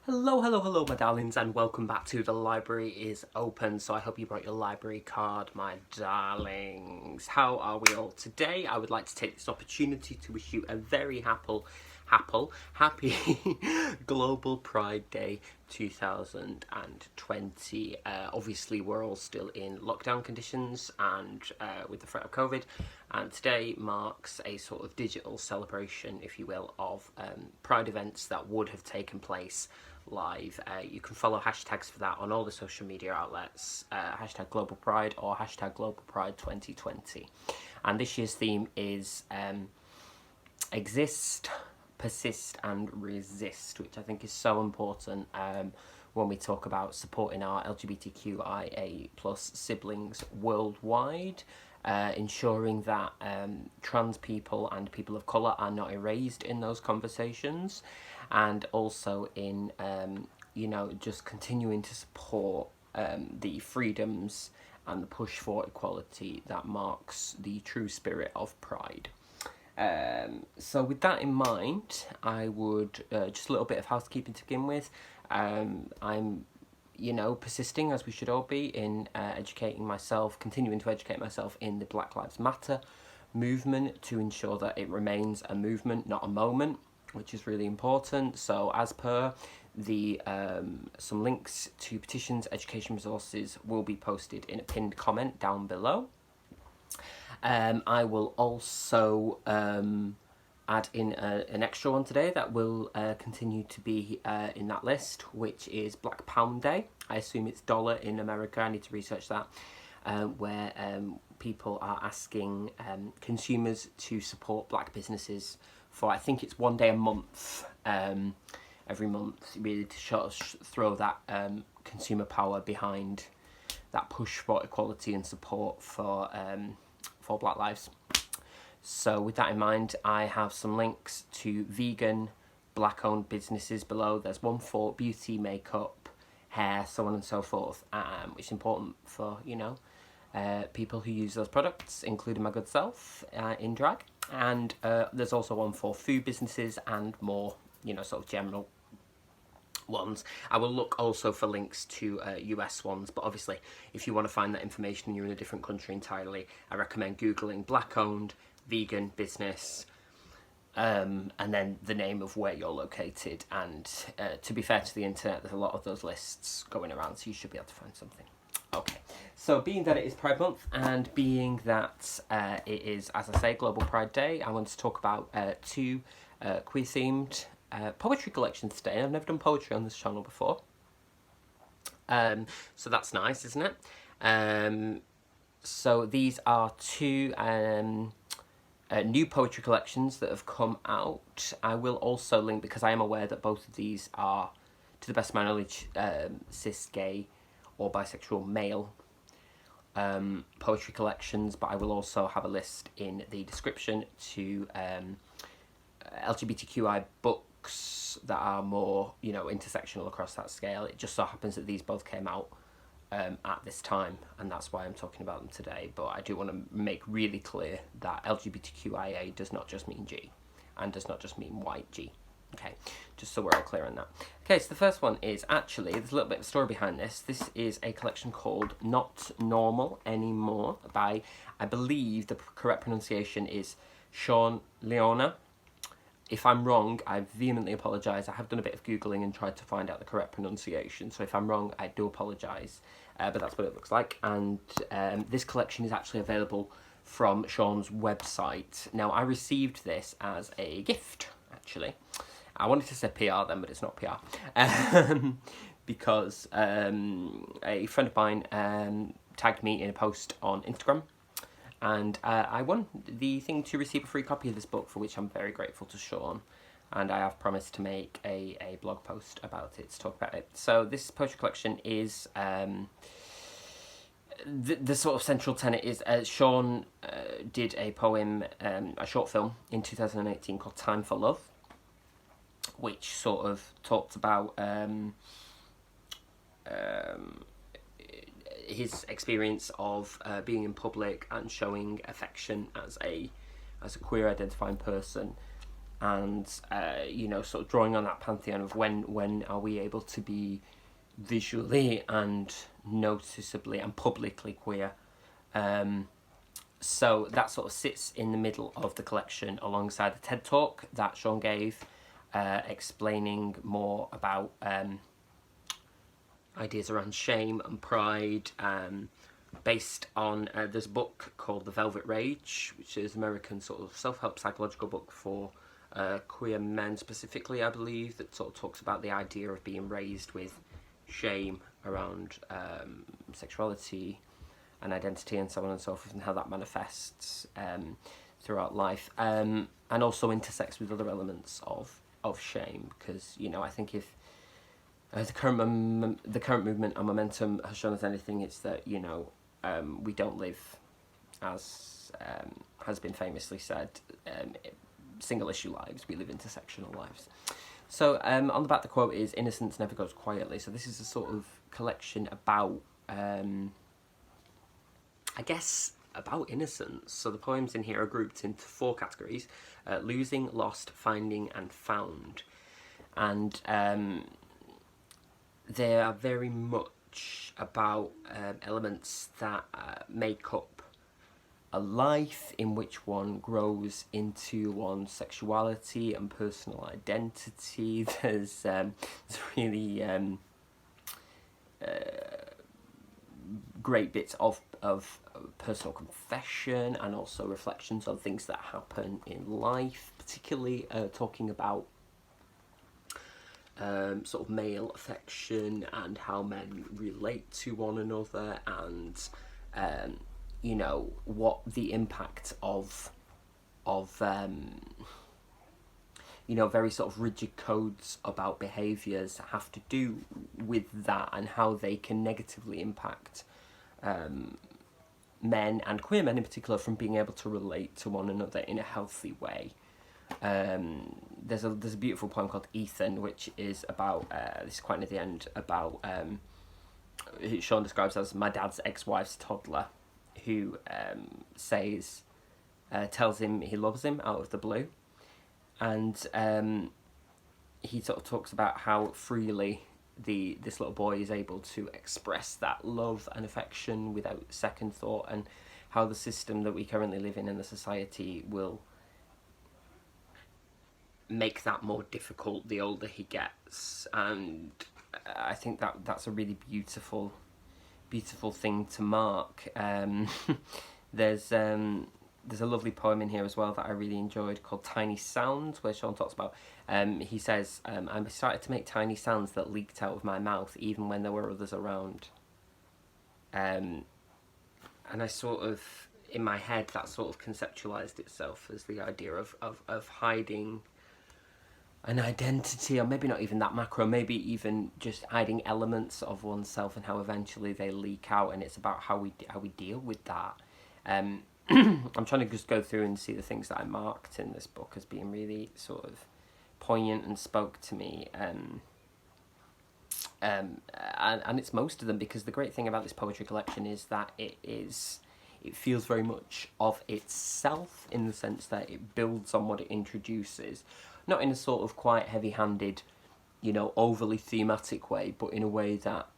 Hello, hello, hello, my darlings, and welcome back to The Library is Open. So I hope you brought your library card, my darlings. How are we all today? I would like to take this opportunity to wish you a very happy Global Pride Day 2020. Obviously, we're all still in lockdown conditions and with the threat of COVID. And today marks a sort of digital celebration, if you will, of Pride events that would have taken place live. You can follow hashtags for that on all the social media outlets, hashtag Global Pride or hashtag Global Pride 2020. And this year's theme is exist, persist and resist, which I think is so important when we talk about supporting our LGBTQIA plus siblings worldwide. Ensuring that trans people and people of colour are not erased in those conversations, and also in, just continuing to support the freedoms and the push for equality that marks the true spirit of Pride. So with that in mind, I would, just a little bit of housekeeping to begin with. I'm persisting, as we should all be, in continuing to educate myself in the Black Lives Matter movement to ensure that it remains a movement, not a moment, which is really important. So as per the some links to petitions, education resources will be posted in a pinned comment down below. I will also add in an extra one today that will continue to be in that list, which is Black Pound Day. I assume it's dollar in America. I need to research that. Where people are asking consumers to support black businesses for, I think it's one day a month, every month, really to throw that consumer power behind that push for equality and support for Black lives. So with that in mind, I have some links to vegan, black-owned businesses below. There's one for beauty, makeup, hair, so on and so forth, which is important for, people who use those products, including my good self, in drag. And there's also one for food businesses and more, sort of general ones. I will look also for links to US ones, but obviously if you want to find that information and you're in a different country entirely, I recommend Googling black-owned vegan business, and then the name of where you're located. And to be fair to the internet, there's a lot of those lists going around, so you should be able to find something. Okay, so being that it is Pride Month and being that it is, as I say, Global Pride Day, I want to talk about two queer-themed poetry collections today. I've never done poetry on this channel before, so that's nice, isn't it? So these are two new poetry collections that have come out. I will also link, because I am aware that both of these are, to the best of my knowledge, cis, gay or bisexual male poetry collections, but I will also have a list in the description to LGBTQI books that are more, intersectional across that scale. It just so happens that these both came out at this time, and that's why I'm talking about them today. But I do want to make really clear that LGBTQIA does not just mean G, and does not just mean white G. Okay, just so we're all clear on that. Okay, so the first one is actually, there's a little bit of a story behind this. This is a collection called Not Normal Anymore by, I believe the correct pronunciation is Sean Lìonadh. If I'm wrong, I vehemently apologise. I have done a bit of Googling and tried to find out the correct pronunciation, so if I'm wrong, I do apologise. But that's what it looks like, and this collection is actually available from Sean's website. Now, I received this as a gift, actually. I wanted to say PR then, but it's not PR. Because a friend of mine tagged me in a post on Instagram, and I won the thing to receive a free copy of this book, for which I'm very grateful to Sean, and I have promised to make a blog post about it, to talk about it. So this poetry collection is, the sort of central tenet is, Sean did a poem, a short film in 2018 called Time for Love, which sort of talked about his experience of being in public and showing affection as a queer identifying person, and you know, sort of drawing on that pantheon of when are we able to be visually and noticeably and publicly queer. So that sort of sits in the middle of the collection alongside the TED Talk that Sean gave, explaining more about ideas around shame and pride, based on there's a book called The Velvet Rage, which is an American sort of self-help psychological book for queer men specifically, I believe, that sort of talks about the idea of being raised with shame around sexuality and identity and so on and so forth, and how that manifests throughout life, and also intersects with other elements of shame, because, you know, I think if the current movement and momentum has shown us anything, it's that, you know, we don't live, as has been famously said, single issue lives, we live intersectional lives. So on the back the quote is, "Innocence never goes quietly." So this is a sort of collection about, I guess, about innocence. So the poems in here are grouped into 4 categories: losing, lost, finding and found. And they are very much about elements that make up a life in which one grows into one's sexuality and personal identity. There's really great bits of personal confession, and also reflections on things that happen in life, particularly talking about sort of male affection and how men relate to one another, and you know, what the impact of you know, very sort of rigid codes about behaviours have to do with that, and how they can negatively impact men, and queer men in particular, from being able to relate to one another in a healthy way. There's a beautiful poem called Ethan, which is about, this is quite near the end, about Sean describes as my dad's ex-wife's toddler, who tells him he loves him out of the blue, and he sort of talks about how freely this little boy is able to express that love and affection without second thought, and how the system that we currently live in and the society will make that more difficult the older he gets. And I think that's a really beautiful thing to mark. There's a lovely poem in here as well that I really enjoyed called Tiny Sounds, where Sean talks about, he says, I started to make tiny sounds that leaked out of my mouth even when there were others around. And I sort of, in my head, that sort of conceptualised itself as the idea of hiding an identity, or maybe not even that macro, maybe even just hiding elements of oneself, and how eventually they leak out, and it's about how we deal with that. I'm trying to just go through and see the things that I marked in this book as being really sort of poignant and spoke to me, and it's most of them, because the great thing about this poetry collection is that it feels very much of itself, in the sense that it builds on what it introduces, not in a sort of quite heavy-handed, you know, overly thematic way, but in a way that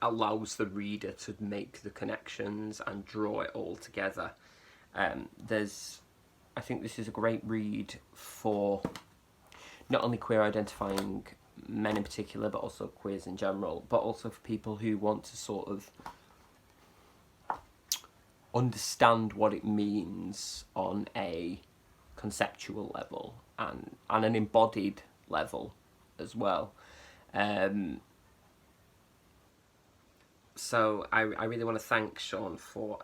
allows the reader to make the connections and draw it all together. I think this is a great read for not only queer identifying men in particular, but also queers in general, but also for people who want to sort of understand what it means on a conceptual level and an embodied level as well. So I really want to thank Sean for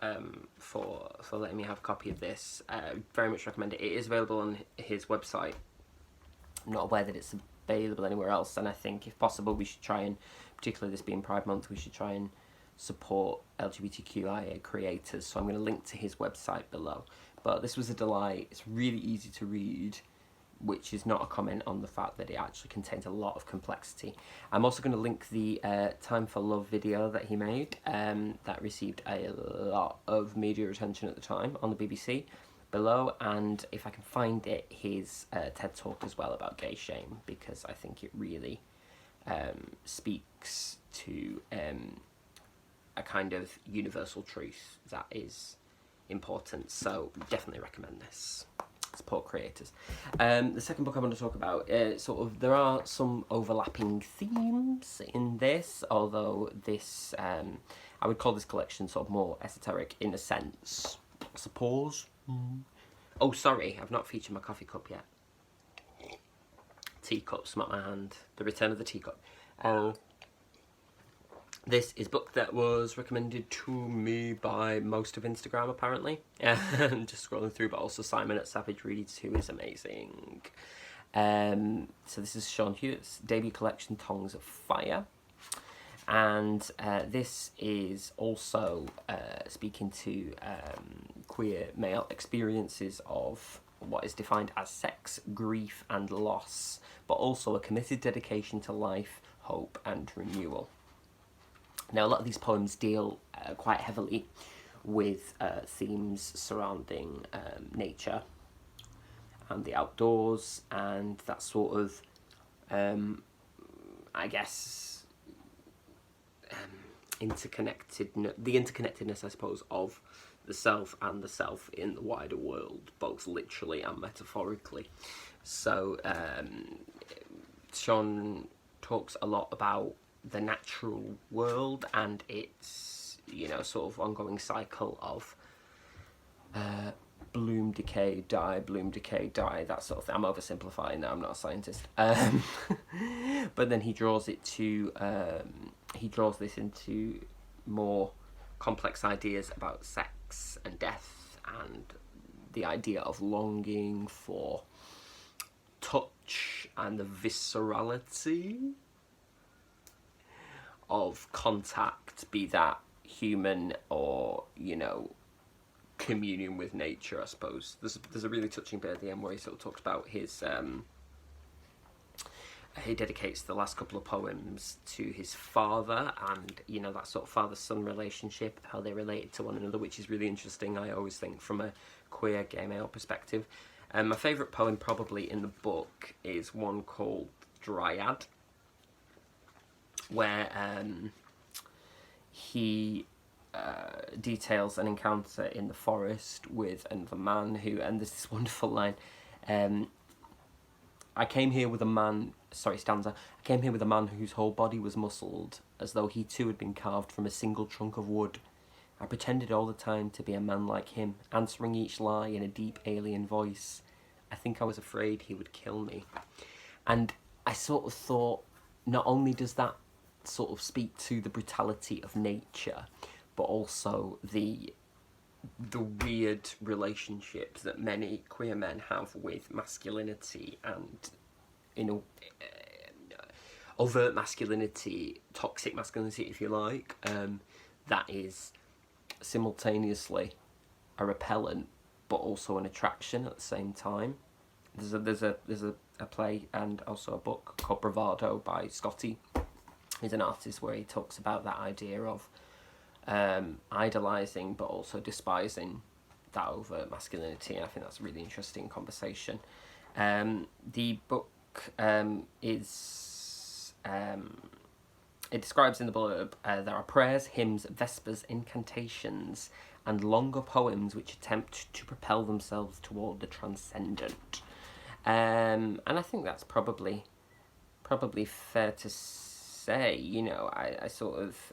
letting me have a copy of this. Very much recommend it. It is available on his website. I'm not aware that it's available anywhere else, and I think if possible we should try and, particularly this being Pride Month, we should try and support LGBTQIA creators. So I'm going to link to his website below. But this was a delight. It's really easy to read, which is not a comment on the fact that it actually contains a lot of complexity. I'm also going to link the Time for Love video that he made, that received a lot of media attention at the time on the BBC, below, and if I can find it, his TED Talk as well about gay shame, because I think it really speaks to a kind of universal truth that is important. So definitely recommend this. Support creators. The second book I want to talk about, there are some overlapping themes in this, although this, I would call this collection sort of more esoteric in a sense, I suppose. Oh, sorry, I've not featured my coffee cup yet. Teacup, smack my hand. The Return of the Teacup. This is a book that was recommended to me by most of Instagram, apparently. Just scrolling through, but also Simon at Savage Reads, who is amazing. So this is Sean Hewitt's debut collection, Tongues of Fire. And this is also speaking to queer male experiences of what is defined as sex, grief and loss, but also a committed dedication to life, hope and renewal. Now, a lot of these poems deal quite heavily with themes surrounding nature and the outdoors, and that sort of, I guess, the interconnectedness, I suppose, of the self and the self in the wider world, both literally and metaphorically. So, Sean talks a lot about the natural world and its, sort of ongoing cycle of bloom, decay, die, that sort of thing. I'm oversimplifying now, I'm not a scientist. But then he draws this into more complex ideas about sex and death and the idea of longing for touch and the viscerality of contact, be that human or, communion with nature, I suppose. There's a really touching bit at the end where he sort of talks about his, he dedicates the last couple of poems to his father and, that sort of father-son relationship, how they related to one another, which is really interesting, I always think, from a queer gay male perspective. My favourite poem probably in the book is one called Dryad, where he details an encounter in the forest with another man who, and there's this wonderful line, I came here with a man whose whole body was muscled, as though he too had been carved from a single trunk of wood. I pretended all the time to be a man like him, answering each lie in a deep alien voice. I think I was afraid he would kill me. And I sort of thought, not only does that sort of speak to the brutality of nature, but also the weird relationships that many queer men have with masculinity and, overt masculinity, toxic masculinity, if you like, that is simultaneously a repellent but also an attraction at the same time. There's a play and also a book called Bravado by Scotty. He's an artist where he talks about that idea of idolising but also despising that overt masculinity, and I think that's a really interesting conversation. The book it describes in the blurb, there are prayers, hymns, vespers, incantations, and longer poems which attempt to propel themselves toward the transcendent. And I think that's probably fair to say. I sort of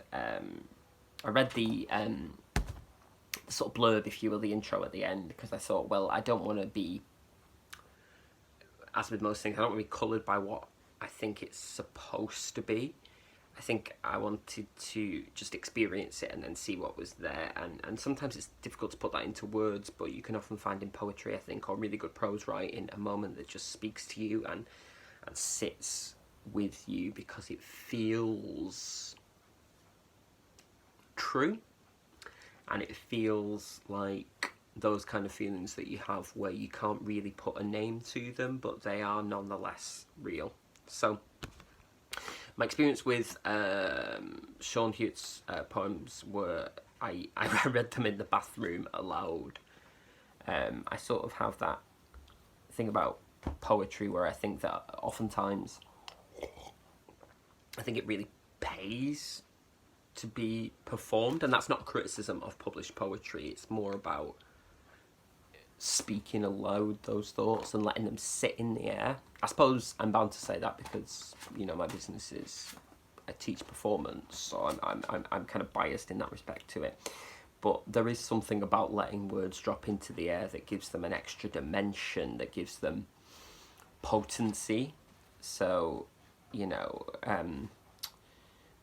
I read the sort of blurb, if you will, the intro at the end, because I thought, well, I don't want to be, as with most things, I don't want to be coloured by what I think it's supposed to be. I think I wanted to just experience it and then see what was there, and sometimes it's difficult to put that into words, but you can often find in poetry, I think, or really good prose writing, a moment that just speaks to you and sits with you because it feels true, and it feels like those kind of feelings that you have where you can't really put a name to them, but they are nonetheless real. So my experience with Sean Hewitt's poems were, I read them in the bathroom aloud I sort of have that thing about poetry where I think that oftentimes I think it really pays to be performed, and that's not a criticism of published poetry. It's more about speaking aloud those thoughts and letting them sit in the air. I suppose I'm bound to say that because, you know, my business is I teach performance, so I'm kind of biased in that respect to it. But there is something about letting words drop into the air that gives them an extra dimension, that gives them potency. So, you know,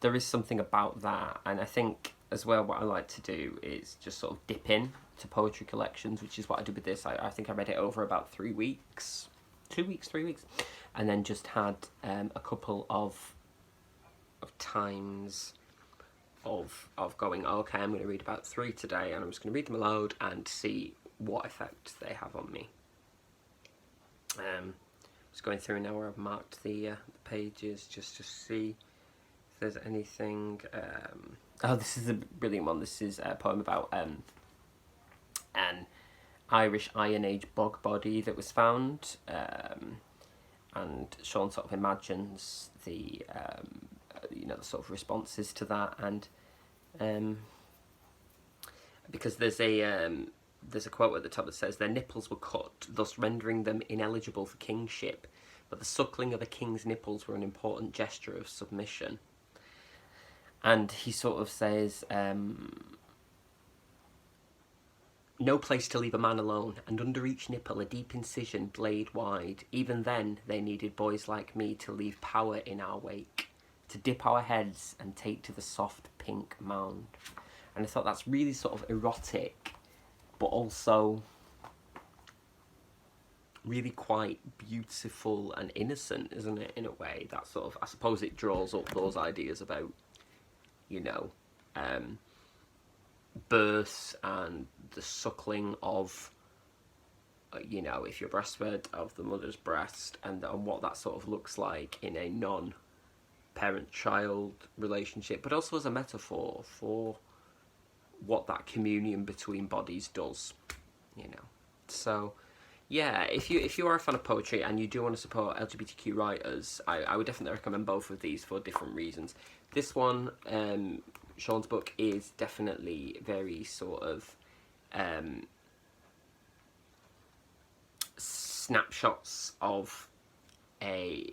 there is something about that. And I think as well what I like to do is just sort of dip in to poetry collections, which is what I did with this. I think I read it over about 3 weeks, 3 weeks, and then just had a couple of times of going, okay, I'm going to read about 3 today, and I'm just going to read them aloud and see what effect they have on me. Just going through now where I've marked the pages just to see if there's anything. Oh, this is a brilliant one. This is a poem about an Irish Iron Age bog body that was found, and Sean sort of imagines the you know, the sort of responses to that, and because there's a quote at the top that says their nipples were cut, thus rendering them ineligible for kingship, but the suckling of a king's nipples were an important gesture of submission. And he sort of says, no place to leave a man alone, and under each nipple a deep incision, blade wide. Even then they needed boys like me to leave power in our wake, to dip our heads and take to the soft pink mound. And I thought that's really sort of erotic, but also really quite beautiful and innocent, isn't it, in a way? That sort of, I suppose it draws up those ideas about, you know, birth and the suckling of, you know, if you're breastfed, of the mother's breast, and what that sort of looks like in a non-parent-child relationship, but also as a metaphor for what that communion between bodies does, you know. So, yeah, if you are a fan of poetry and you do want to support LGBTQ writers, I would definitely recommend both of these for different reasons. This one, Sean's book, is definitely very sort of snapshots of a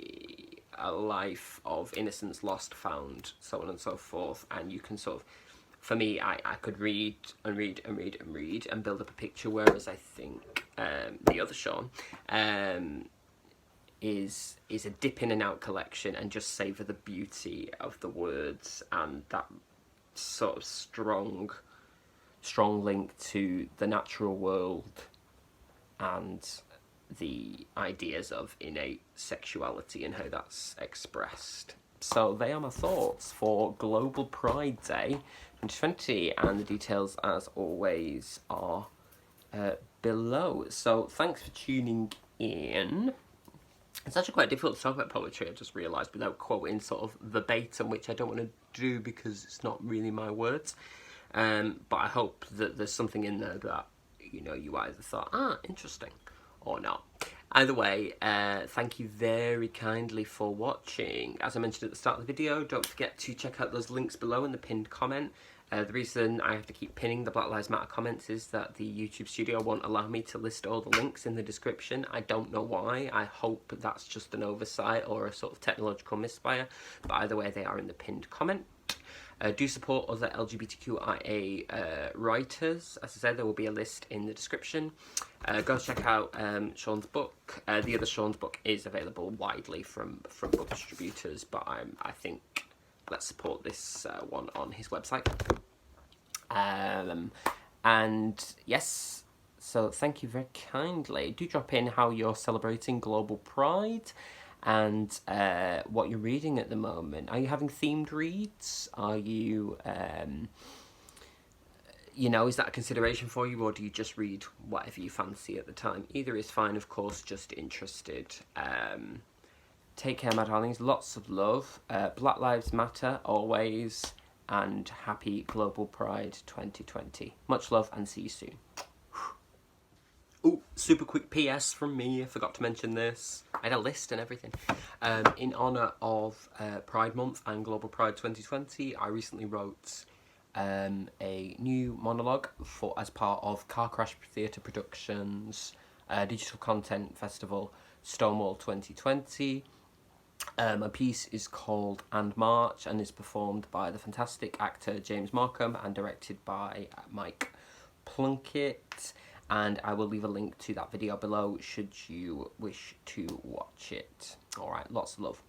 life of innocence lost, found, so on and so forth, and you can sort of, for me, I could read and read and read and read and build up a picture, whereas I think the other Sean is a dip in and out collection and just savour the beauty of the words and that sort of strong link to the natural world and the ideas of innate sexuality and how that's expressed. So they are my thoughts for Global Pride Day 2020, and the details, as always, are below. So thanks for tuning in. It's actually quite difficult to talk about poetry, I just realised, without quoting sort of verbatim, which I don't want to do because it's not really my words. But I hope that there's something in there that, you know, you either thought, interesting, or not. Either way, thank you very kindly for watching. As I mentioned at the start of the video, don't forget to check out those links below in the pinned comment. The reason I have to keep pinning the Black Lives Matter comments is that the YouTube studio won't allow me to list all the links in the description. I don't know why. I hope that's just an oversight or a sort of technological misfire. But either way, they are in the pinned comment. Do support other LGBTQIA writers. As I said, there will be a list in the description. Go check out Sean's book. The other Sean's book is available widely from book distributors, but I think let's support this one on his website. And yes, so thank you very kindly. Do drop in how you're celebrating Global Pride and what you're reading at the moment. Are you having themed reads? Are you, you know, is that a consideration for you, or do you just read whatever you fancy at the time? Either is fine, of course, just interested. Take care, my darlings. Lots of love. Black Lives Matter, always. And happy Global Pride 2020. Much love and see you soon. Oh, super quick PS from me, I forgot to mention this. I had a list and everything. In honour of Pride Month and Global Pride 2020, I recently wrote a new monologue as part of Car Crash Theatre Productions Digital Content Festival Stonewall 2020. My piece is called And March and is performed by the fantastic actor James Markham and directed by Mike Plunkett, and I will leave a link to that video below should you wish to watch it. Alright, lots of love.